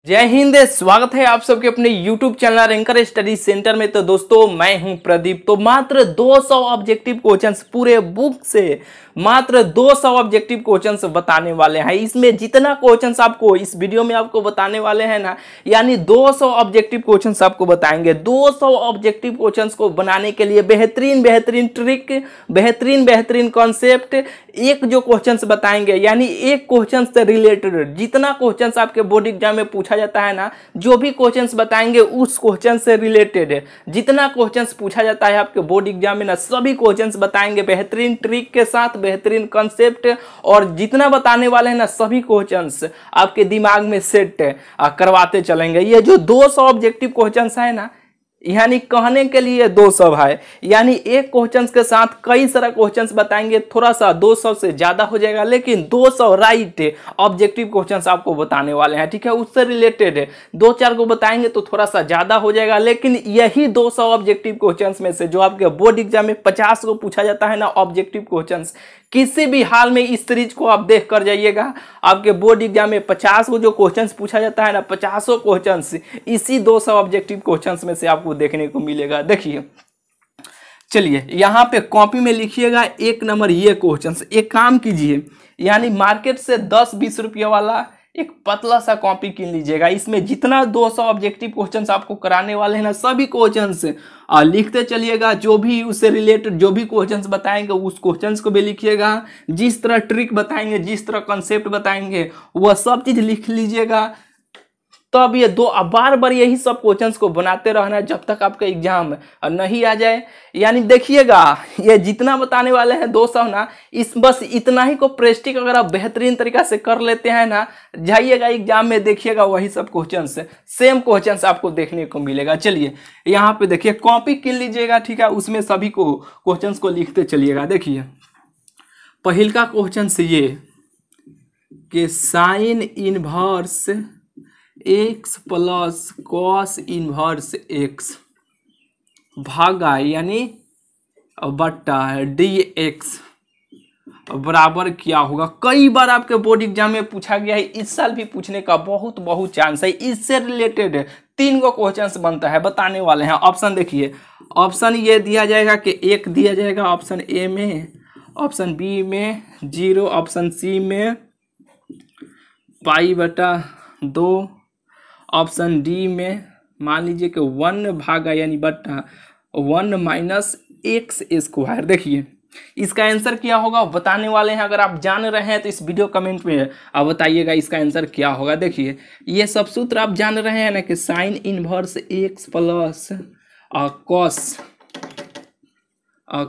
जय हिंद। स्वागत है आप सबके अपने YouTube channel ranker study centre में। तो दोस्तों मैं हूं प्रदीप। तो मात्र 200 ऑब्जेक्टिव क्वेश्चंस पूरे बुक से मात्र 200 ऑब्जेक्टिव क्वेश्चंस बताने वाले हैं। इसमें जितना क्वेश्चंस आपको इस वीडियो में आपको बताने वाले हैं ना, यानी 200 ऑब्जेक्टिव क्वेश्चंस आपको बताएंगे। 200 ऑब्जेक्टिव क्वेश्चंस को बनाने के लिए बेहतरीन ट्रिक, बेहतरीन कॉन्सेप्ट, एक जो क्वेश्चंस बताएंगे, यानी एक क्वेश्चन से रिलेटेड जितना क्वेश्चंस आपके बोर्ड एग्जाम में पूछा जाता है ना, जो भी क्वेश्चंस बताएंगे उस क्वेश्चन से रिलेटेड जितना क्वेश्चंस पूछा जाता है आपके बोर्ड एग्जाम में ना, सभी क्वेश्चंस बताएंगे बेहतरीन ट्रिक के साथ, बेहतरीन कॉन्सेप्ट। और जितना बताने वाले हैं ना, सभी क्वेश्चंस आपके दिमाग में सेट करवाते चलेंगे। ये जो 200 ऑब्जेक्टिव क्वेश्चंस है ना, यानी कहने के लिए 200 है, यानी एक क्वेश्चंस के साथ कई सारा क्वेश्चंस बताएंगे। थोड़ा सा 200 से ज्यादा हो जाएगा, लेकिन 200 राइट ऑब्जेक्टिव क्वेश्चंस आपको बताने वाले हैं। ठीक है, उससे रिलेटेड 2-4 को बताएंगे तो थोड़ा सा ज्यादा हो जाएगा, लेकिन यही 200 ऑब्जेक्टिव क्वेश्चंस में से जो आपके बोर्ड एग्जाम में 50 को पूछा जाता है ना ऑब्जेक्टिव क्वेश्चंस, किसी भी हाल में इस सीरीज को आप देख कर जाइएगा। आपके बोर्ड एग्जाम में 50 को जो क्वेश्चंस पूछा जाता है ना, 50 क्वेश्चंस इसी 200 ऑब्जेक्टिव क्वेश्चंस में से आपको देखने को मिलेगा। देखिए, चलिए यहाँ पे कॉपी में लिखिएगा 1 नंबर ये क्वेश्चंस। एक काम कीजिए, यानी मार्केट से 10-20 रुपये वाला एक पतला सा कॉपी किन लीजिएगा। इसमें जितना 200 ऑब्जेक्टिव क्वेश्चंस आपको कराने वाले हैं ना, सभी क्वेश्चंस लिखते चलिएगा। जो भी उससे रिलेटेड जो भी क्वेश्चंस बताएंगे उस क्वेश्चंस को भी लिखिएगा। जिस तरह ट्रिक बताएंगे, जिस तरह कॉन्सेप्ट बताएंगे, वह सब चीज लिख लीजिएगा। तब ये बार बार यही सब क्वेश्चंस को बनाते रहना जब तक आपका एग्जाम नहीं आ जाए। यानी देखिएगा, ये जितना बताने वाले हैं 200 ना, इस बस इतना ही को प्रैक्टिस अगर आप बेहतरीन तरीका से कर लेते हैं ना, जाइएगा एग्जाम में देखिएगा वही सब क्वेश्चंस, सेम क्वेश्चंस आपको देखने को मिलेगा। चलिए यहाँ पे देखिए, कॉपी कर लीजिएगा। ठीक है, उसमें सभी को क्वेश्चंस को लिखते चलिएगा। देखिए पहल का क्वेश्चन ये कि sine inverse x plus cos inverse x भागा यानी बट्टा dx बराबर क्या होगा। कई बार आपके बोर्ड एग्जाम में पूछा गया है, इस साल भी पूछने का बहुत चांस है। इससे रिलेटेड 3 को क्वेश्चंस बनता है, बताने वाले हैं। ऑप्शन देखिए, ऑप्शन ये दिया जाएगा कि 1 दिया जाएगा ऑप्शन ए में, ऑप्शन बी में 0, ऑप्शन सी में π/2, ऑप्शन डी में मान लीजिए कि 1 भागा यानी बट्टा 1 माइनस एक्स स्क्वायर। देखिए इसका आंसर क्या होगा बताने वाले हैं। अगर आप जान रहे हैं तो इस वीडियो कमेंट में आप बताइएगा इसका आंसर क्या होगा। देखिए ये सब सूत्र आप जान रहे हैं ना कि sine inverse x plus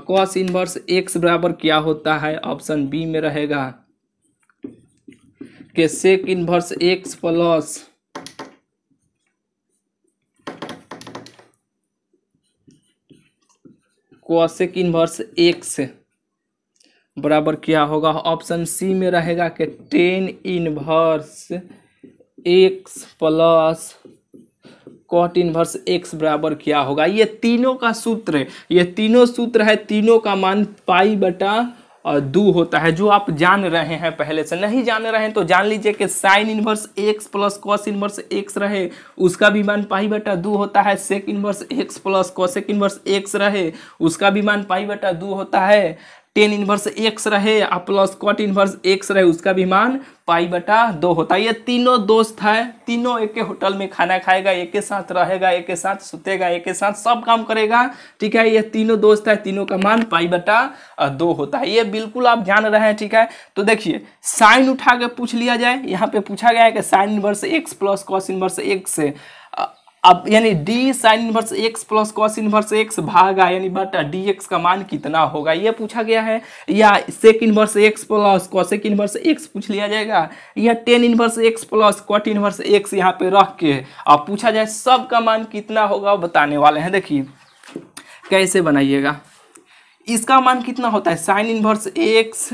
cos inverse x बराबर क्या होता है। ऑप्शन बी में रहेगा कि sec inverse x plus cosec inverse x बराबर क्या होगा। ऑप्शन सी में रहेगा कि tan inverse x plus cot inverse x बराबर क्या होगा। ये तीनों का सूत्र है, ये तीनों सूत्र है, तीनों का मान π/2 होता है, जो आप जान रहे हैं। पहले से नहीं जान रहे हैं तो जान लीजिए कि sine inverse x plus cos inverse x रहे उसका भी मान π/2 होता है। Sec inverse x plus cosec inverse x रहे उसका भी मान π/2 होता है। टेन इनवर्स एक्स रहे प्लस कॉट इनवर्स एक्स रहे उसका भी मान π/2 होता है। ये तीनों दोस्त है, तीनों एक के होटल में खाना खाएगा, एक के साथ रहेगा, एक के साथ सुतेगा, एक के साथ सब काम करेगा। ठीक है, ये तीनों दोस्त है, तीनों का मान π/2 होता है। ये बिल्कुल आप जान रहे हैं। ठीक है, तो देखिए साइन उठा के पूछ लिया जाए। यहाँ पे पूछा गया है कि sine inverse x plus cos inverse x अब यानी D sign inverse x plus cos inverse x भागा यानी बटा dx का मान कितना होगा, ये पूछा गया है। या sec inverse x plus cosec inverse x पूछ लिया जाएगा, या tan inverse x plus cot inverse x यहाँ पे रख के अब पूछा जाए सब का मान कितना होगा बताने वाले हैं। देखिए कैसे बनाइएगा। इसका मान कितना होता है, sign inverse x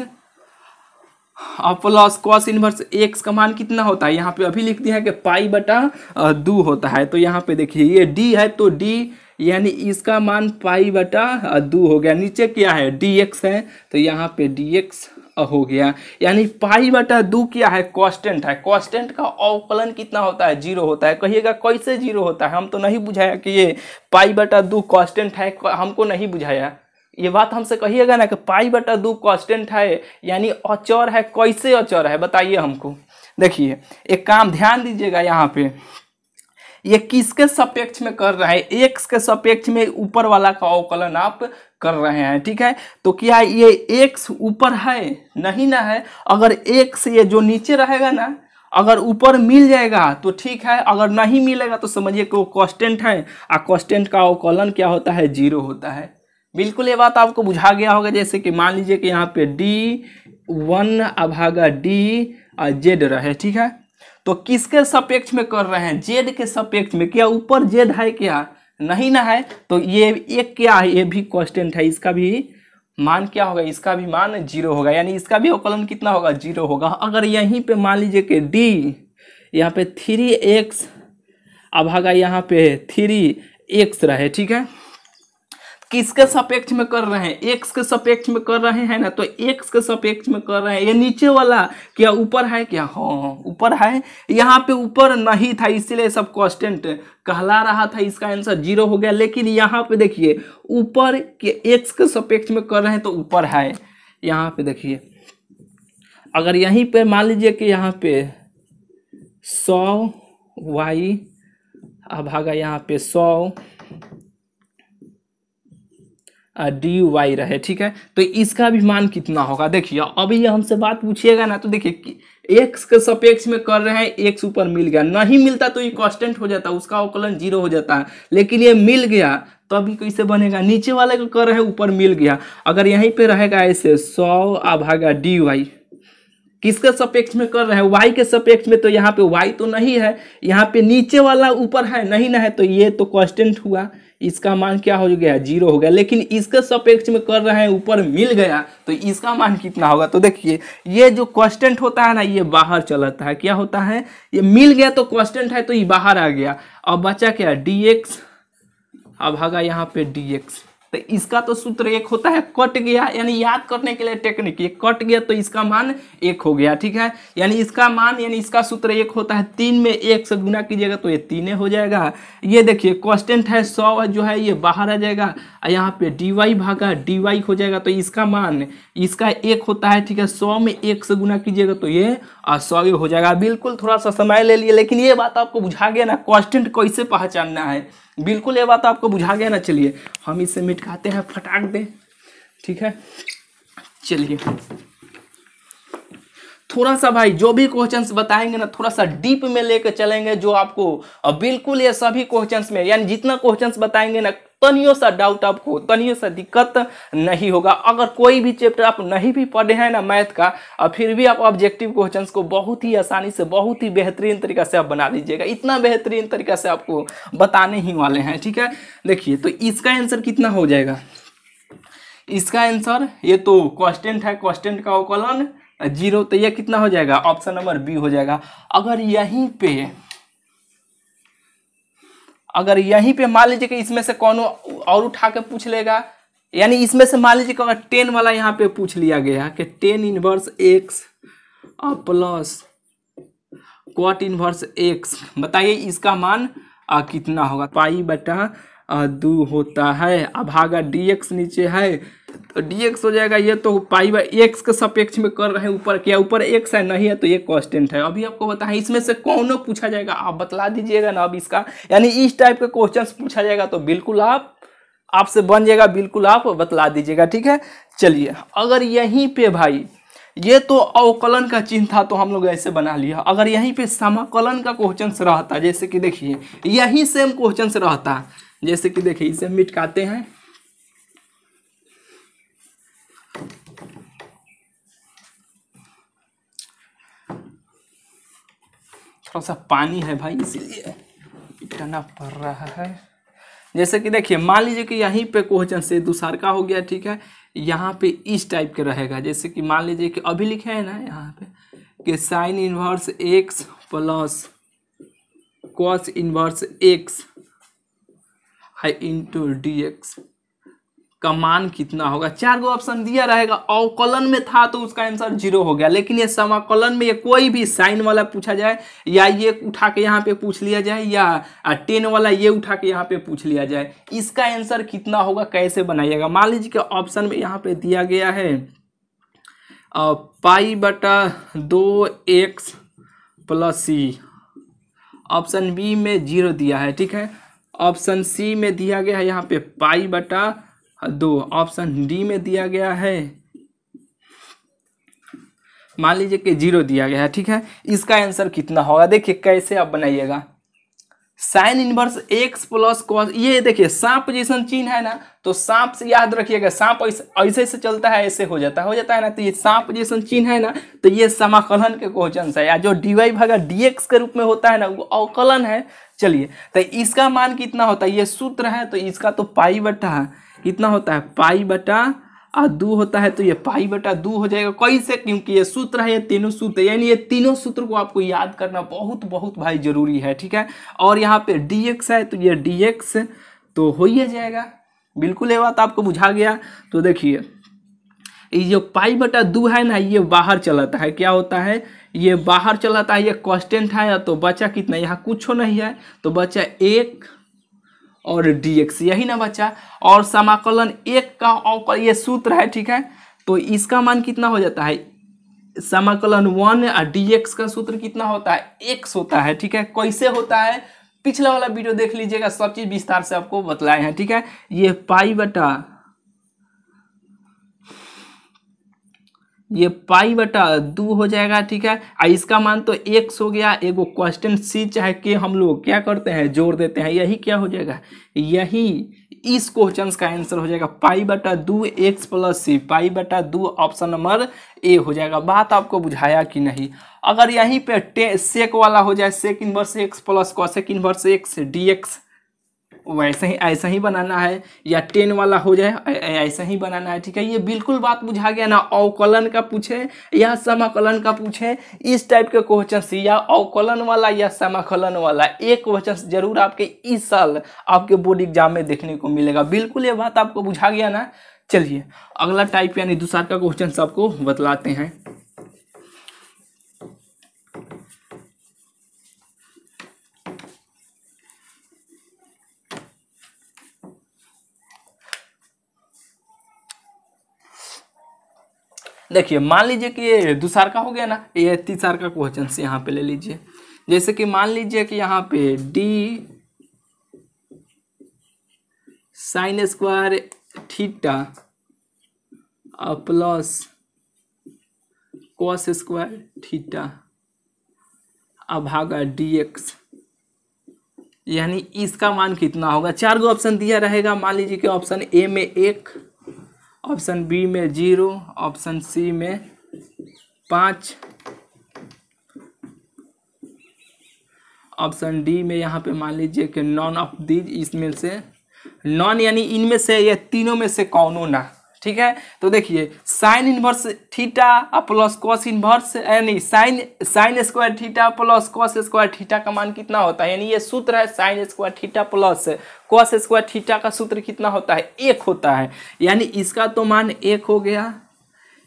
plus cos inverse x का मान कितना होता है, यहाँ पे अभी लिख दिया है कि π/2 होता है। तो यहाँ पे देखिए ये डी है तो डी यानी इसका मान π/2 हो गया। नीचे क्या है dx है तो यहाँ पे dx हो गया। यानी पाई बटा 2 क्या है, कांस्टेंट है। कांस्टेंट का अवकलन कितना होता है, 0 होता है। कहिएगा कैसे 0 होता है, हम तो नहीं बुझाया कि ये पाई बटा 2 कांस्टेंट है, हमको नहीं बुझाया। ये बात हमसे कहिएगा ना कि पाई बटा 2 कांस्टेंट है यानी अचर है। कैसे अचर है बताइए हमको। देखिए एक काम ध्यान दीजिएगा, यहाँ पे ये किसके सापेक्ष में कर रहे हैं, एक्स के सापेक्ष में ऊपर वाला का अवकलन आप कर रहे हैं, ठीक है। तो क्या ये एक्स ऊपर है, नहीं ना है। अगर एक्स ये जो नीचे रहेगा ना, अगर ऊपर मिल जाएगा तो ठीक है, अगर नहीं मिलेगा तो समझिए कि वो कांस्टेंट है। और कांस्टेंट का अवकलन क्या होता है, 0 होता है। बिल्कुल ये बात आपको बुझा गया होगा। जैसे कि मान लीजिए कि यहाँ पे D1 अभागा D जेड रहे, ठीक है। तो किसके सापेक्ष में कर रहे हैं, जेड के सापेक्ष में। क्या ऊपर जेड है, क्या नहीं ना है। तो ये एक क्या है, ये भी कांस्टेंट है। इसका भी मान क्या होगा, इसका भी मान 0 होगा। यानी इसका भी अवकलन कितना होगा, 0 होगा। अगर यहीं पे मान लीजिए कि D यहाँ पे 3x अभागा यहाँ पे 3x रहे, ठीक है। किसके सापेक्ष में कर रहे हैं, एक्स के सापेक्ष में कर रहे हैं ना। तो एक्स के सापेक्ष में कर रहे हैं। ये नीचे वाला क्या ऊपर है, क्या हाँ ऊपर है। यहाँ पे ऊपर नहीं था इसलिए सब कांस्टेंट कहला रहा था। इसका आंसर 0 हो गया। लेकिन यहाँ पे देखिए ऊपर के एक्स के सापेक्ष में कर रहे हैं तो ऊपर है। यहाँ पे देखिए अगर यहीं पे मान लीजिए कि यहाँ पे 100y अभागा यहाँ पे 100 dy रहे, ठीक है। तो इसका भी मान कितना होगा, देखिए अभी ये हमसे बात पूछिएगा ना। तो देखिए एक्स के सापेक्ष में कर रहे हैं, एक्स ऊपर मिल गया, नहीं मिलता तो ये कांस्टेंट हो जाता, उसका अवकलन 0 हो जाता है। लेकिन ये मिल गया तो अभी कैसे बनेगा, नीचे वाले को कर रहे हैं, ऊपर मिल गया। अगर यहीं पे रहेगा ऐसे 100 अभागा dy, किसके सापेक्ष में कर रहे हैं, y के सापेक्ष में। तो यहाँ पे y तो नहीं है, यहाँ पे नीचे वाला ऊपर है, नहीं ना है। तो ये तो कांस्टेंट हुआ, इसका मान क्या हो गया, 0 हो गया। लेकिन इसके सापेक्ष में कर रहे हैं, ऊपर मिल गया, तो इसका मान कितना होगा। तो देखिए ये जो कांस्टेंट होता है ना, ये बाहर चलता है। क्या होता है, ये मिल गया तो कांस्टेंट है तो ये बाहर आ गया। अब बचा क्या, dx अभागा यहाँ पे dx। तो इसका तो सूत्र 1 होता है, कट गया। यानी याद करने के लिए टेक्निक, ये कट गया तो इसका मान 1 हो गया, ठीक है। यानी इसका मान, यानी इसका सूत्र 1 होता है। 3 में 1 से गुना कीजिएगा तो ये 3 हो जाएगा। ये देखिए कांस्टेंट है, 100 जो है ये बाहर आ जाएगा। यहाँ पे dy भागा dy हो जाएगा। तो इसका मान इसका 1 होता है, ठीक है। 100 में 1 से गुना कीजिएगा तो ये 100 हो जाएगा। बिल्कुल थोड़ा सा समय ले लिए, लेकिन ये बात आपको बुझा गया ना, कांस्टेंट कैसे पहचानना है। बिल्कुल ये बात आपको बुझा गया ना। चलिए हम इसे मिटाते हैं, फटाक दे, ठीक है। चलिए थोड़ा सा भाई जो भी क्वेश्चंस बताएंगे ना, थोड़ा सा डीप में लेकर चलेंगे, जो आपको बिल्कुल ये सभी क्वेश्चंस में, यानी जितना क्वेश्चंस बताएंगे ना, तनियों सा डाउट आपको, तनियों सा दिक्कत नहीं होगा। अगर कोई भी चैप्टर आप नहीं भी पढ़े हैं ना मैथ का, और फिर भी आप ऑब्जेक्टिव क्वेश्चंस को बहुत ही आसानी से, बहुत ही बेहतरीन तरीका से आप बना लीजिएगा। इतना बेहतरीन तरीका से आपको बताने ही वाले हैं, ठीक है। देखिए तो इसका आंसर कितना हो जाएगा, इसका आंसर ये तो कांस्टेंट है, कांस्टेंट का अवकलन 0, तो ये कितना हो जाएगा, ऑप्शन नंबर बी हो जाएगा। अगर यहीं पे मान लीजिए कि इसमें से कौन और उठा के पूछ लेगा, यानी इसमें से मान लीजिए कि अगर 10 वाला यहाँ पे पूछ लिया गया कि 10 inverse x plus क्वाट inverse x, बताइए इसका मान कितना होगा। पाई बटा 2 होता है, अभागा dx नीचे है तो dx हो जाएगा। ये तो पाई बाई x के सापेक्ष में कर रहे हैं, ऊपर क्या ऊपर x है, नहीं है तो ये कांस्टेंट है। अभी आपको बताएं इसमें से कौन पूछा जाएगा, आप बतला दीजिएगा ना। अब इसका यानी इस टाइप के क्वेश्चंस पूछा जाएगा तो बिल्कुल आपसे बन जाएगा, बिल्कुल आप बतला दीजिएगा, ठीक है। चलिए अगर यहीं पे भाई ये तो अवकलन का चिन्ह था तो हम लोग ऐसे बना लिया। अगर यहीं पे समाकलन का क्वेश्चन रहता, जैसे कि देखिए यही सेम क्वेश्चन रहता, जैसे कि देखिए इसे मिटाते हैं, थोड़ा सा पानी है भाई इसीलिए मिटाना पड़ रहा है। जैसे कि देखिए मान लीजिए कि यहीं पे क्वेश्चन से दूसरा का हो गया, ठीक है। यहाँ पे इस टाइप के रहेगा, जैसे कि मान लीजिए कि अभी लिखे है ना यहाँ पे कि sine inverse x plus cos inverse x है इंटू dx, का मान कितना होगा। 4 गो ऑप्शन दिया रहेगा, अवकलन में था तो उसका आंसर 0 हो गया, लेकिन ये समाकलन में ये कोई भी साइन वाला पूछा जाए या ये उठा के यहाँ पे पूछ लिया जाए या 10 वाला ये उठा के यहाँ पे पूछ लिया जाए, इसका आंसर कितना होगा, कैसे बनाइएगा। मान लीजिए कि ऑप्शन में यहाँ पे दिया गया है π/2x + c, ऑप्शन बी में 0 दिया है, ठीक है। ऑप्शन सी में दिया गया है यहाँ पे π/2, ऑप्शन डी में दिया गया है मान लीजिए कि 0 दिया गया है, ठीक है। इसका आंसर कितना होगा, देखिए कैसे आप बनाइएगा। साइन इनवर्स x + cos, ये देखिए सांप जैसा चिन्ह है ना, तो सांप से याद रखिएगा, सांप ऐसे से चलता है, ऐसे हो जाता है ना, तो ये सांप जैसा चिन्ह है ना, तो ये समाकलन के क्वेश्चन है। या जो dy/dx के रूप में होता है ना, वो अवकलन है। चलिए, तो इसका मान कितना होता है, ये सूत्र है, तो इसका तो π/, कितना होता है π/2 होता है, तो ये π/2 हो जाएगा। कैसे, क्योंकि ये सूत्र है, ये तीनों सूत्र, यानी ये तीनों सूत्र को आपको याद करना बहुत बहुत भाई जरूरी है, ठीक है। और यहाँ पे dx है, तो ये dx तो हो ही जाएगा, बिल्कुल ये बात आपको बुझा गया। तो देखिए ये जो π/2 है ना, ये बाहर चलाता है, क्या होता है, ये बाहर चलाता है, ये कांस्टेंट है, तो बचा कितना, यहाँ कुछ नहीं है, तो बचा 1 और dx, यही ना बचा। और समाकलन 1 का अवकलन, ये सूत्र है, ठीक है। तो इसका मान कितना हो जाता है, समाकलन 1 और dx का सूत्र कितना होता है, x होता है, ठीक है। कैसे होता है, पिछला वाला वीडियो देख लीजिएगा, सब चीज विस्तार से आपको बतलाए हैं, ठीक है। ये π/2 हो जाएगा, ठीक है। और इसका मान तो x हो गया, एगो क्वेश्चन सी चाहे के हम लोग क्या करते हैं, जोड़ देते हैं, यही क्या हो जाएगा, यही इस क्वेश्चन का आंसर हो जाएगा π/2 x + c, π/2 option number A हो जाएगा। बात आपको बुझाया कि नहीं। अगर यहीं पे सेक वाला हो जाए, sec inverse x + cosec inverse x dx, वैसे ही ऐसा ही बनाना है, या 10 वाला हो जाए ऐसा ही बनाना है, ठीक है। ये बिल्कुल बात बुझा गया ना। अवकलन का पूछे या समाकलन का पूछे, इस टाइप के क्वेश्चन, या अवकलन वाला या समाकलन वाला, एक क्वेश्चन जरूर आपके इस साल आपके बोर्ड एग्जाम में देखने को मिलेगा। बिल्कुल ये बात आपको बुझा गया ना। चलिए अगला टाइप यानी दूसरा का क्वेश्चन आपको बतलाते हैं। देखिए मान लीजिए कि ये दूसरा का हो गया ना, ये तीसरा का क्वेश्चन से यहाँ पे ले लीजिए। जैसे कि मान लीजिए कि यहाँ पे d sin² theta plus cos² theta भागा dx, यानी इसका मान कितना होगा। 4 गो ऑप्शन दिया रहेगा। मान लीजिए कि ऑप्शन ए में 1, ऑप्शन बी में 0, ऑप्शन सी में 5, ऑप्शन डी में यहाँ पे मान लीजिए कि नॉन ऑफ दीज, इसमें से नॉन यानी इनमें से या तीनों में से कौनो ना, ठीक है। तो देखिए sine inverse theta plus cos inverse, यानी साइन² थीटा प्लस cos² थीटा का मान कितना होता है, यानी ये सूत्र है sin² theta plus cos² theta का सूत्र कितना होता है, 1 होता है। यानी इसका तो मान 1 हो गया,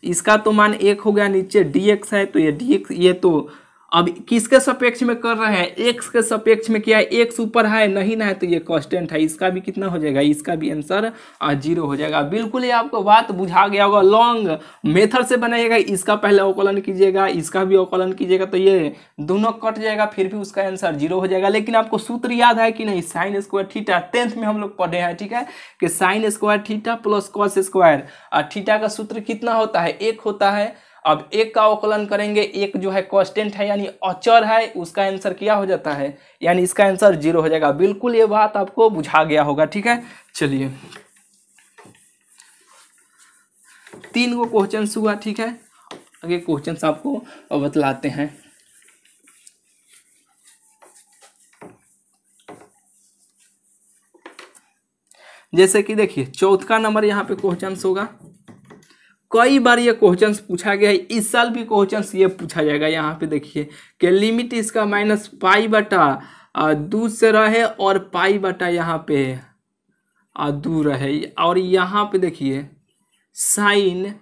इसका तो मान 1 हो गया। नीचे dx है, तो ये dx, ये तो अब किसके सापेक्ष में कर रहे हैं, x के सापेक्ष में किया है, x ऊपर है नहीं ना है, तो ये कांस्टेंट है, इसका भी कितना हो जाएगा, इसका भी आंसर 0 हो जाएगा। बिल्कुल ये आपको बात बुझा गया होगा। लॉन्ग मेथड से बनाइएगा, इसका पहले अवकलन कीजिएगा, इसका भी अवकलन कीजिएगा, तो ये दोनों कट जाएगा, फिर भी उसका आंसर 0 हो जाएगा। लेकिन आपको सूत्र याद है कि नहीं, sin² थीटा 10th में हम लोग पढ़े हैं, ठीक है, कि sin² theta plus cos² theta का सूत्र कितना होता है, 1 होता है। अब 1 का अवकलन करेंगे, 1 जो है कांस्टेंट है यानी अचर है, उसका आंसर क्या हो जाता है, यानी इसका आंसर 0 हो जाएगा। बिल्कुल ये बात आपको बुझा गया होगा, ठीक है। चलिए 3 गो क्वेश्चन हुआ, ठीक है। आगे क्वेश्चन आपको बतलाते हैं। जैसे कि देखिए 4था नंबर यहाँ पे क्वेश्चन होगा। कई बार ये क्वेश्चंस पूछा गया है, इस साल भी क्वेश्चंस ये पूछा जाएगा। यहाँ पे देखिए कि लिमिट इसका -π/2 से रहे और π/ यहाँ पे दूर है। और यहाँ पे देखिए साइन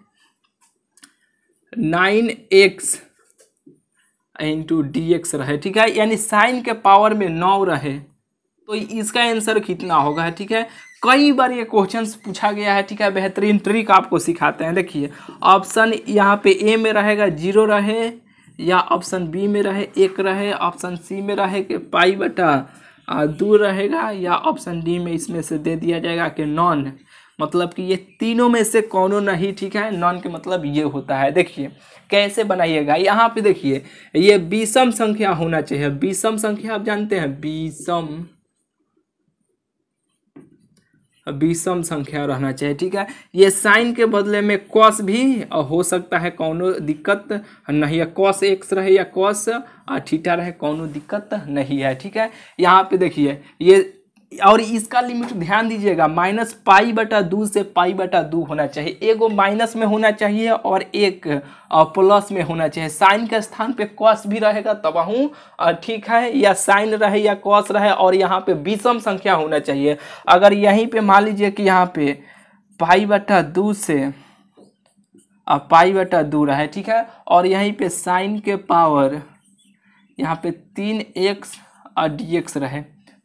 9x इंटू dx रहे, ठीक है, यानी साइन के पावर में 9 रहे तो इसका आंसर कितना होगा, ठीक है। कई बार ये क्वेश्चंस पूछा गया है, ठीक है, बेहतरीन ट्रिक आपको सिखाते हैं। देखिए ऑप्शन यहाँ पे ए में रहेगा 0 रहे, या ऑप्शन बी में रहे 1 रहे, ऑप्शन सी में रहे कि π/2 रहेगा, या ऑप्शन डी में इसमें से दे दिया जाएगा कि नॉन, मतलब कि ये तीनों में से कोनो नहीं, ठीक है। नॉन के मतलब ये होता है। देखिए कैसे बनाइएगा, यहाँ पे देखिए ये विषम संख्या होना चाहिए। विषम संख्या आप जानते हैं, विषम संख्या रहना चाहिए, ठीक है। ये साइन के बदले में कॉस भी हो सकता है, कोनो दिक्कत नहीं है। कॉस x रहे या कॉस थीटा रहे, कोनो दिक्कत नहीं है, ठीक है। यहाँ पे देखिए ये, और इसका लिमिट ध्यान दीजिएगा, -π/2 से π/2 होना चाहिए। एगो माइनस में होना चाहिए और एक प्लस में होना चाहिए। साइन के स्थान पे कॉस भी रहेगा तब ठीक है, या साइन रहे या कॉस रहे, और यहाँ पे विषम संख्या होना चाहिए। अगर यहीं पे मान लीजिए कि यहाँ पे π/2 से π/2 रहे, ठीक है, और यहीं पे साइन के पावर यहाँ पे 3x dx रहे,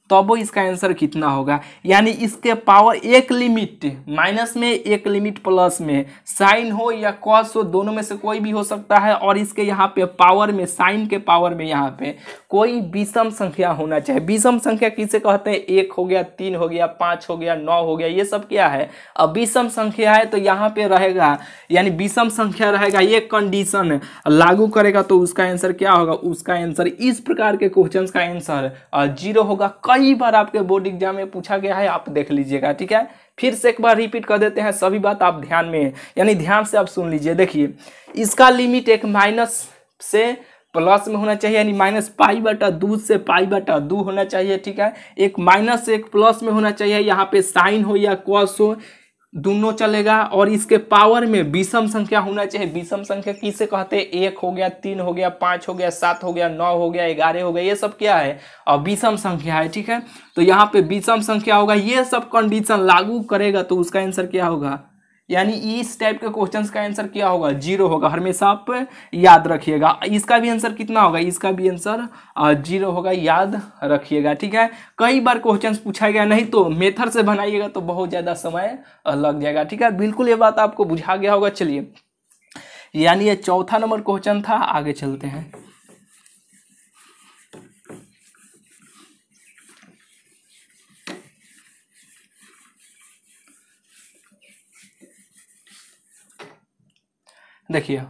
तब वो इसका आंसर कितना होगा। यानी इसके पावर एक लिमिट माइनस में एक लिमिट प्लस में, साइन हो या कॉस हो, दोनों में से कोई भी हो सकता है। और इसके यहाँ पे पावर में, साइन के पावर में यहाँ पे कोई विषम संख्या होना चाहिए। विषम संख्या किसे कहते हैं, 1 हो गया, 3 हो गया, 5 हो गया, 9 हो गया, ये सब क्या है, अब विषम संख्या है। तो यहाँ पे रहेगा, यानी विषम संख्या रहेगा, ये कंडीशन लागू करेगा तो उसका आंसर क्या होगा, उसका आंसर इस प्रकार के क्वेश्चन का आंसर 0 होगा। कई बार आपके बोर्ड एग्जाम में पूछा गया है, आप देख लीजिएगा, ठीक है। फिर से एक बार रिपीट कर देते हैं, सभी बात आप ध्यान में, यानी ध्यान से आप सुन लीजिए। देखिए इसका लिमिट एक माइनस से प्लस में होना चाहिए, यानी -π/2 से π/2 होना चाहिए, ठीक है। एक माइनस से एक प्लस में होना चाहिए, यहाँ पे साइन हो या कॉस हो, दोनों चलेगा। और इसके पावर में विषम संख्या होना चाहिए। विषम संख्या किसे कहते हैं, 1 हो गया, 3 हो गया, 5 हो गया, 7 हो गया, 9 हो गया, 11 हो गया, ये सब क्या है, विषम संख्या है, ठीक है। तो यहाँ पे विषम संख्या होगा, ये सब कंडीशन लागू करेगा तो उसका आंसर क्या होगा, यानी इस टाइप के क्वेश्चंस का आंसर क्या होगा, 0 होगा। हमेशा आप याद रखिएगा। इसका भी आंसर कितना होगा, इसका भी आंसर 0 होगा, याद रखिएगा, ठीक है। कई बार क्वेश्चंस पूछा गया, नहीं तो मेथड से बनाइएगा तो बहुत ज़्यादा समय लग जाएगा, ठीक है। बिल्कुल ये बात आपको बुझा गया होगा। चलिए, यानी ये चौथा नंबर क्वेश्चन था, आगे चलते हैं। देखिए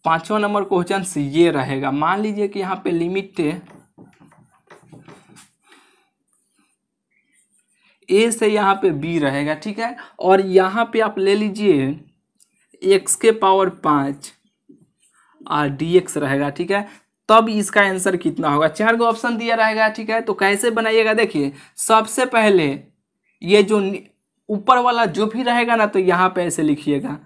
5वां नंबर क्वेश्चन ये रहेगा। मान लीजिए कि यहाँ पे लिमिट ए से यहाँ पे बी रहेगा, ठीक है। और यहाँ पे आप ले लीजिए x के पावर 5 और dx रहेगा, ठीक है। तब इसका आंसर कितना होगा। 4 गो ऑप्शन दिया रहेगा, ठीक है। तो कैसे बनाइएगा, देखिए सबसे पहले ये जो ऊपर वाला जो भी रहेगा ना, तो यहाँ पे ऐसे लिखिएगा,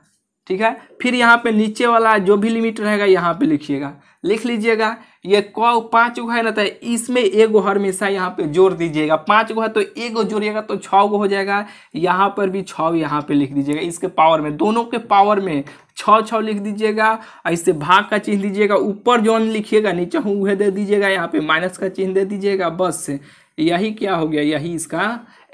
ठीक है। फिर यहाँ पे नीचे वाला जो भी लिमिट रहेगा यहाँ पे लिखिएगा, लिख लीजिएगा। ये 5 गो है ना, तो इसमें एगो हमेशा यहाँ पे जोड़ दीजिएगा। 5 गो है तो एगो जोड़िएगा तो 6 गो हो जाएगा। यहाँ पर भी 6 यहाँ पे लिख दीजिएगा। इसके पावर में, दोनों के पावर में 6 लिख दीजिएगा। ऐसे भाग का चिन्ह दीजिएगा, ऊपर जो लिखिएगा नीचे वह दे दीजिएगा, यहाँ पे माइनस का चिन्ह दे दीजिएगा। बस यही क्या हो गया, यही इसका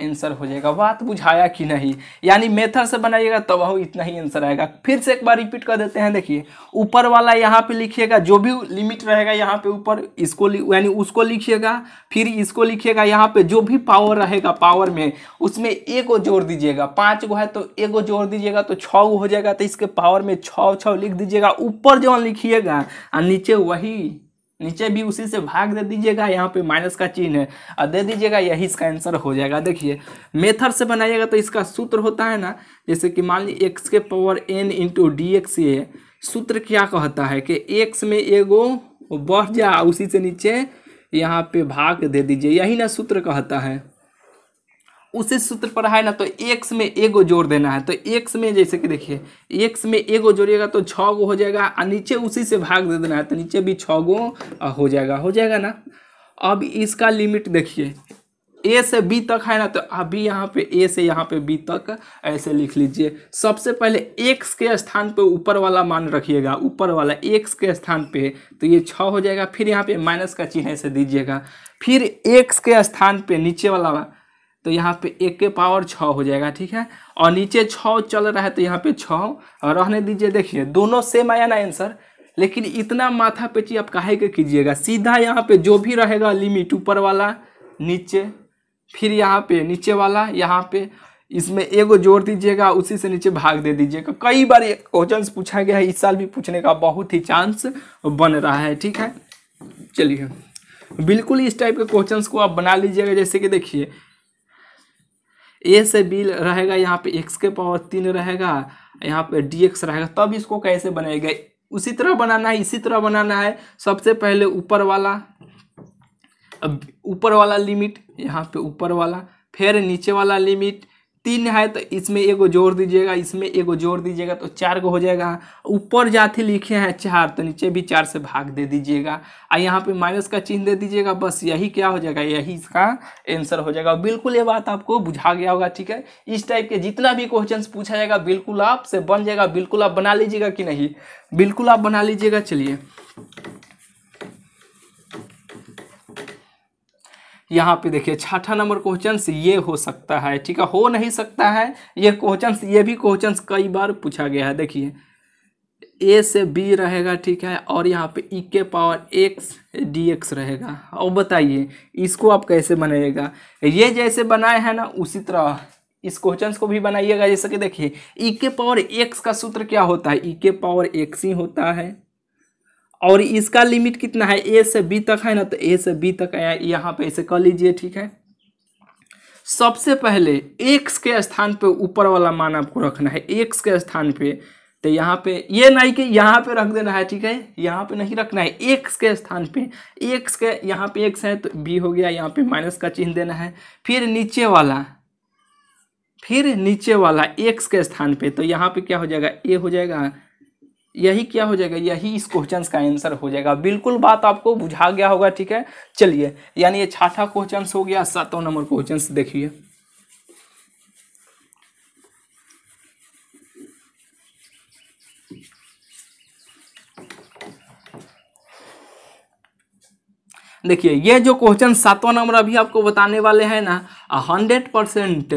आंसर हो जाएगा। बात बुझाया कि नहीं, यानी मेथड से बनाइएगा तब वह इतना ही आंसर आएगा। फिर से एक बार रिपीट कर देते हैं। देखिए ऊपर वाला यहाँ पे लिखिएगा, जो भी लिमिट रहेगा यहाँ पे ऊपर इसको यानी उसको लिखिएगा। फिर इसको लिखिएगा, यहाँ पे जो भी पावर रहेगा पावर में उसमें एगो जोड़ दीजिएगा। 5 गो है तो एगो जोड़ दीजिएगा तो 6 गो हो जाएगा। तो इसके पावर में 6 लिख दीजिएगा। ऊपर जो लिखिएगा और नीचे वही, नीचे भी उसी से भाग दे दीजिएगा। यहाँ पे माइनस का चिन्ह है और दे दीजिएगा, यही इसका आंसर हो जाएगा। देखिए मेथड से बनाइएगा तो इसका सूत्र होता है ना, जैसे कि मान लीजिए x के power n into D x. ये सूत्र क्या कहता है कि x में एगो बढ़ जा, उसी से नीचे यहाँ पे भाग दे दीजिए, यही ना सूत्र कहता है। उसी सूत्र पर है ना, तो x में एगो जोड़ देना है। तो x में जैसे कि देखिए x में एगो जोड़िएगा तो 6 गो हो जाएगा और नीचे उसी से भाग दे देना है, तो नीचे भी 6 गो हो जाएगा ना। अब इसका लिमिट देखिए, ए से बी तक है ना, तो अभी यहाँ पे ए से यहाँ पे बी तक ऐसे लिख लीजिए। सबसे पहले एक्स के स्थान पे ऊपर वाला मान रखिएगा, ऊपर वाला एक्स के स्थान पे, तो ये 6 हो जाएगा। फिर यहाँ पे माइनस का चिन्ह ऐसे दीजिएगा। फिर एक्स के स्थान पे नीचे वाला, तो यहाँ पे 1 के पावर 6 हो जाएगा, ठीक है। और नीचे 6 चल रहा है तो यहाँ पे 6 रहने दीजिए। देखिए दोनों सेम आया ना आंसर, लेकिन इतना माथा पेची आप काहे के कीजिएगा। सीधा यहाँ पे जो भी रहेगा लिमिट, ऊपर वाला नीचे, फिर यहाँ पे नीचे वाला, यहाँ पे इसमें एगो जोड़ दीजिएगा, उसी से नीचे भाग दे दीजिएगा। कई बार ये क्वेश्चन पूछा गया है, इस साल भी पूछने का बहुत ही चांस बन रहा है, ठीक है। चलिए बिल्कुल इस टाइप के क्वेश्चंस को आप बना लीजिएगा। जैसे कि देखिए ए से बी रहेगा, यहाँ पे x के पावर 3 रहेगा, यहाँ पे dx रहेगा, तब इसको कैसे बनेगा उसी तरह बनाना है, इसी तरह बनाना है। सबसे पहले ऊपर वाला, अब ऊपर वाला लिमिट, यहाँ पे ऊपर वाला, फिर नीचे वाला लिमिट। 3 है तो इसमें एगो जोड़ दीजिएगा, इसमें एगो जोड़ दीजिएगा, तो 4 को हो जाएगा। ऊपर जाते लिखे हैं 4, तो नीचे भी 4 से भाग दे दीजिएगा, और यहाँ पे माइनस का चिन्ह दे दीजिएगा। बस यही क्या हो जाएगा, यही इसका आंसर हो जाएगा। बिल्कुल ये बात आपको बुझा गया होगा, ठीक है। इस टाइप के जितना भी क्वेश्चन पूछा जाएगा बिल्कुल आपसे बन जाएगा। बिल्कुल आप बना लीजिएगा कि नहीं, बिल्कुल आप बना लीजिएगा। चलिए यहाँ पे देखिए 6ठा नंबर क्वेश्चन ये हो सकता है, ठीक है। हो नहीं सकता है ये क्वेश्चन, ये भी क्वेश्चन कई बार पूछा गया है। देखिए ए से बी रहेगा, ठीक है, और यहाँ पे ई के पावर x dx रहेगा। और बताइए इसको आप कैसे बनाइएगा। ये जैसे बनाए हैं ना उसी तरह इस क्वेश्चन को भी बनाइएगा। जैसे कि देखिए ई के पावर x का सूत्र क्या होता है, ई के पावर x ही होता है। और इसका लिमिट कितना है, ए से बी तक है ना, तो ए से बी तक आया, यहाँ पे ऐसे कर लीजिए, ठीक है। सबसे पहले x के स्थान पे ऊपर वाला मान आपको रखना है, x के स्थान पे। तो यहाँ पे ये नहीं कि यहाँ पे रख देना है, ठीक है, यहाँ पे नहीं रखना है, x के स्थान पे। x के यहाँ पे x है तो b हो गया, यहाँ पे माइनस का चिन्ह देना है। फिर नीचे वाला x के स्थान पे, तो यहाँ पे क्या हो जाएगा, a हो जाएगा। यही क्या हो जाएगा, यही इस क्वेश्चन का आंसर हो जाएगा। बिल्कुल बात आपको बुझा गया होगा, ठीक है। चलिए यानी ये 6ठा क्वेश्चन हो गया। 7वां नंबर क्वेश्चन देखिए। देखिए ये जो क्वेश्चन 7वां नंबर अभी आपको बताने वाले हैं ना, 100%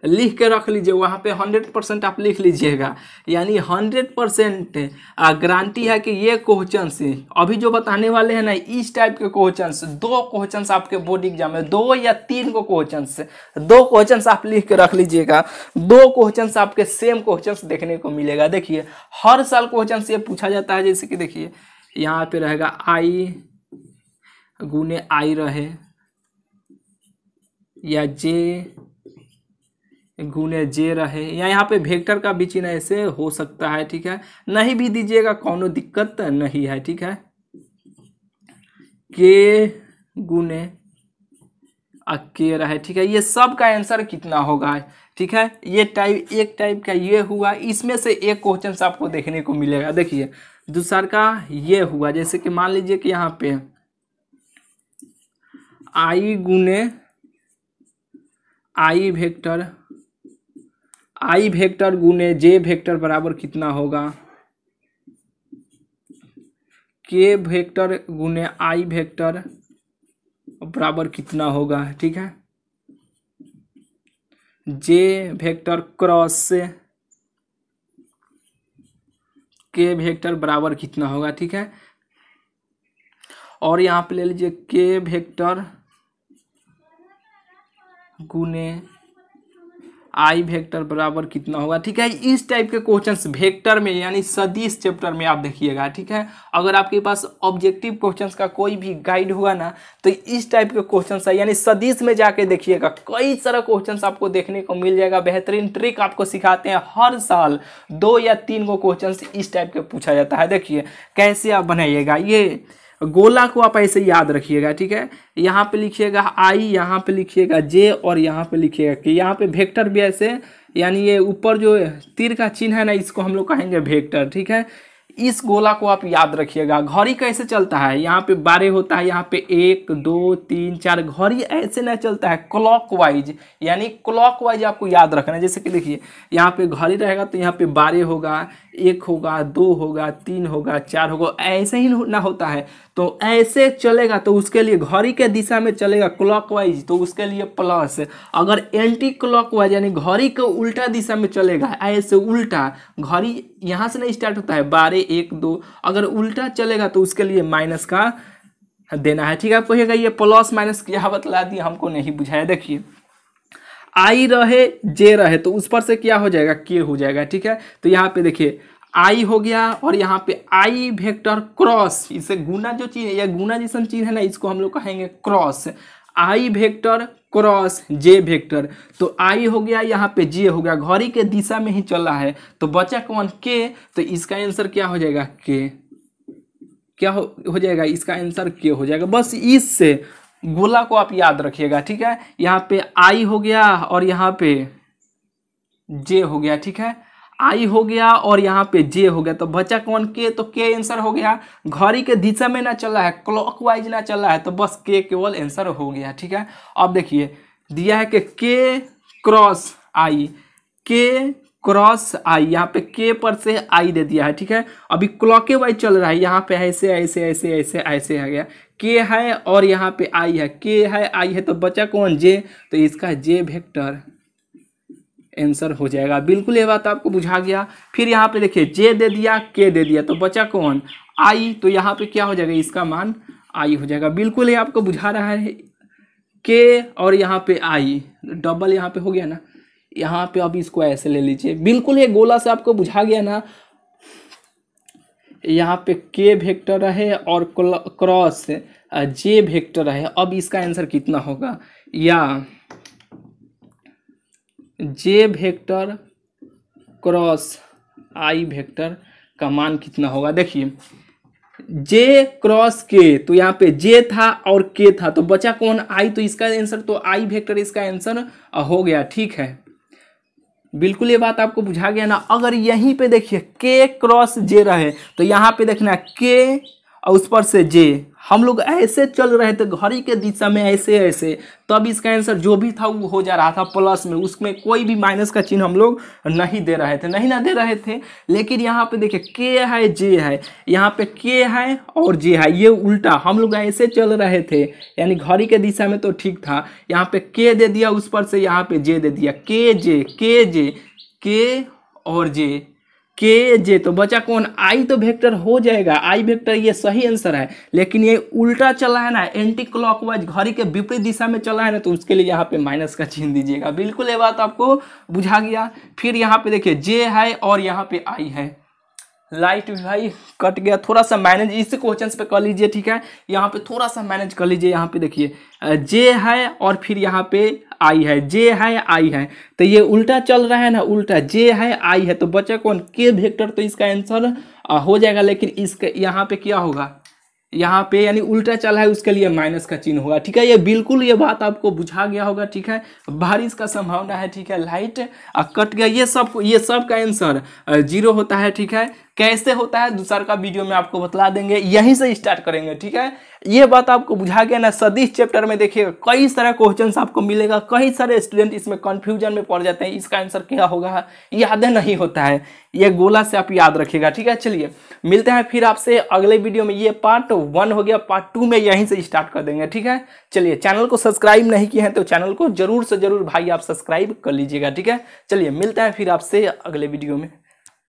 लिख के रख लीजिए। वहाँ पे 100% आप लिख लीजिएगा, यानी 100% गारंटी है कि ये क्वेश्चन से अभी जो बताने वाले हैं ना, इस टाइप के क्वेश्चन, 2 क्वेश्चन आपके बोर्ड एग्जाम में, 2 या 3 को क्वेश्चन, 2 क्वेश्चन आप लिख के रख लीजिएगा। 2 क्वेश्चन आपके सेम क्वेश्चन देखने को मिलेगा। देखिए हर साल क्वेश्चन ये पूछा जाता है। जैसे कि देखिए यहाँ पे रहेगा आई गुने आई रहे, या जे गुने जे रहे, या यहाँ पे वेक्टर का भी चिन्ह ऐसे हो सकता है, ठीक है। नहीं भी दीजिएगा, कोनो दिक्कत नहीं है, ठीक है। के गुने के रहे, ठीक है। ये सब का आंसर कितना होगा, ठीक है। ये एक टाइप का ये हुआ, इसमें से एक क्वेश्चन आपको देखने को मिलेगा। देखिए दूसरा का ये हुआ, जैसे कि मान लीजिए कि यहाँ पे आई गुने आई वेक्टर गुने जे वेक्टर बराबर कितना होगा, के वेक्टर गुने आई वेक्टर बराबर कितना होगा, ठीक है। जे वेक्टर क्रॉस से के वेक्टर बराबर कितना होगा, ठीक है। और यहाँ पे ले लीजिए के वेक्टर गुने आई वेक्टर बराबर कितना होगा, ठीक है। इस टाइप के क्वेश्चंस वेक्टर में यानी सदिश चैप्टर में आप देखिएगा, ठीक है। अगर आपके पास ऑब्जेक्टिव क्वेश्चंस का कोई भी गाइड होगा ना, तो इस टाइप के क्वेश्चंस है यानी सदिश में जाके देखिएगा, कई सारा क्वेश्चंस आपको देखने को मिल जाएगा। बेहतरीन ट्रिक आपको सिखाते हैं हर साल। 2 या 3 को क्वेश्चंस इस टाइप के पूछा जाता है। देखिए कैसे आप बनाइएगा, ये गोला को आप ऐसे याद रखिएगा, ठीक है। यहाँ पे लिखिएगा आई, यहाँ पे लिखिएगा जे, और यहाँ पे लिखिएगा कि यहाँ पे वेक्टर भी ऐसे, यानी ये ऊपर जो तीर का चिन्ह है ना, इसको हम लोग कहेंगे वेक्टर, ठीक है। इस गोला को आप याद रखिएगा। घड़ी कैसे चलता है, यहाँ पे 12 होता है, यहाँ पे 1 2 3 4, घड़ी ऐसे ना चलता है, क्लॉकवाइज, यानी क्लॉकवाइज आपको याद रखना है। जैसे कि देखिए यहाँ पे घड़ी रहेगा तो यहाँ पे 12 होगा, 1 होगा, 2 होगा, 3 होगा, 4 होगा, ऐसे ही ना होता है। तो ऐसे चलेगा तो उसके लिए घड़ी के दिशा में चलेगा क्लॉकवाइज, तो उसके लिए प्लस। अगर एंटी क्लॉकवाइज यानी घड़ी के उल्टा दिशा में चलेगा, ऐसे उल्टा, घड़ी यहाँ से नहीं स्टार्ट होता है 12 1 2, अगर उल्टा चलेगा तो उसके लिए माइनस का देना है। ठीक है, आप कहिएगा ये प्लस माइनस क्या बतला दिया, हमको नहीं बुझाया। देखिए आई रहे जे रहे तो उस पर से क्या हो जाएगा, के हो जाएगा। ठीक है, तो यहाँ पे देखिए आई हो गया और यहाँ पे आई वेक्टर क्रॉस, इसे गुना जो चीज है या गुना जैसा चीज है ना, इसको हम लोग कहेंगे क्रॉस। आई वेक्टर क्रॉस जे वेक्टर, तो आई हो गया, यहाँ पे जे हो गया, घड़ी के दिशा में ही चला है, तो बचा कौन, के, तो इसका आंसर क्या हो जाएगा, के। क्या हो जाएगा, इसका आंसर के हो जाएगा। बस इससे गोला को आप याद रखिएगा। ठीक है, यहाँ पे आई हो गया और यहाँ पे जे हो गया। ठीक है, आई हो गया और यहाँ पे जे हो गया, तो बचा कौन, के, तो के आंसर हो गया। घड़ी के दिशा में ना चला है, क्लॉकवाइज ना चला है, तो बस के केवल आंसर हो गया। ठीक है, अब देखिए दिया है कि के क्रॉस आई, के क्रॉस आई, यहाँ पे के पर से आई दे दिया है। ठीक है, अभी क्लॉकवाइज चल रहा है, यहाँ पे ऐसे ऐसे ऐसे ऐसे ऐसे आ गया, के है और यहाँ पे आई है, के है आई है, तो बचा कौन, जे, तो इसका जे वेक्टर आंसर हो जाएगा। बिल्कुल ये बात आपको बुझा गया। फिर यहाँ पे देखिए जे दे दिया, के दे दिया, तो बचा कौन, आई, तो यहाँ पे क्या हो जाएगा, इसका मान आई हो जाएगा। बिल्कुल ये आपको बुझा रहा है, के और यहाँ पे आई, डबल यहाँ पे हो गया ना, यहाँ पे अब इसको ऐसे ले लीजिए। बिल्कुल ये गोला से आपको बुझा गया ना, यहाँ पे के वेक्टर रहे और क्रॉस जे वेक्टर रहे। अब इसका आंसर कितना होगा, या जे वेक्टर क्रॉस आई वेक्टर का मान कितना होगा। देखिए जे क्रॉस के, तो यहाँ पे जे था और के था, तो बचा कौन, आई, तो इसका आंसर तो आई वेक्टर इसका आंसर हो गया। ठीक है, बिल्कुल ये बात आपको बुझा गया ना। अगर यहीं पे देखिए के क्रॉस जे रहे, तो यहाँ पे देखना के और उस पर से जे, हम लोग ऐसे चल रहे थे घड़ी के दिशा में ऐसे ऐसे, तब इसका आंसर जो भी था वो हो जा रहा था प्लस में, उसमें कोई भी माइनस का चिन्ह हम लोग नहीं दे रहे थे, नहीं ना दे रहे थे। लेकिन यहाँ पे देखिए के है जे है, यहाँ पे के है और जे है, ये उल्टा, हम लोग ऐसे चल रहे थे यानी घड़ी के दिशा में तो ठीक था, यहाँ पे के दे दिया उस पर से यहाँ पे जे दे दिया, के जे के और जे, के जे, तो बचा कौन, आई, तो वेक्टर हो जाएगा, आई वेक्टर ये सही आंसर है। लेकिन ये उल्टा चला है ना, एंटी क्लॉकवाइज, घड़ी के विपरीत दिशा में चला है ना, तो उसके लिए यहाँ पे माइनस का चिन्ह दीजिएगा। बिल्कुल ये बात आपको बुझा गया। फिर यहाँ पे देखिए जे है और यहाँ पे आई है, लाइट भाई कट गया, थोड़ा सा मैनेज इस क्वेश्चन पे कर लीजिए। ठीक है, यहाँ पे थोड़ा सा मैनेज कर लीजिए। यहाँ पे देखिए जे है और फिर यहाँ पे आई है, जे है आई है, तो ये उल्टा चल रहा है ना, उल्टा, जे है आई है, तो बचा कौन, के वेक्टर, तो इसका आंसर हो जाएगा। लेकिन इसका यहाँ पे क्या होगा, यहाँ पे यानी उल्टा चला है, उसके लिए माइनस का चिन्ह होगा। ठीक है, ये बिल्कुल ये बात आपको बुझा गया होगा। ठीक है, बारिश का संभावना है। ठीक है, लाइट कट गया, ये सब का आंसर 0 होता है। ठीक है, कैसे होता है दूसरा का वीडियो में आपको बतला देंगे, यहीं से स्टार्ट करेंगे। ठीक है, ये बात आपको बुझा गया ना। सदिश चैप्टर में देखिएगा कई सारे क्वेश्चंस आपको मिलेगा, कई सारे स्टूडेंट इसमें कंफ्यूजन में पड़ जाते हैं, इसका आंसर क्या होगा याद नहीं होता है, ये गोला से आप याद रखिएगा। ठीक है, चलिए मिलते हैं फिर आपसे अगले वीडियो में। ये पार्ट 1 हो गया, पार्ट 2 में यहीं से स्टार्ट कर देंगे। ठीक है, चलिए चैनल को सब्सक्राइब नहीं किए हैं तो चैनल को जरूर से जरूर भाई आप सब्सक्राइब कर लीजिएगा। ठीक है, चलिए मिलते हैं फिर आपसे अगले वीडियो में।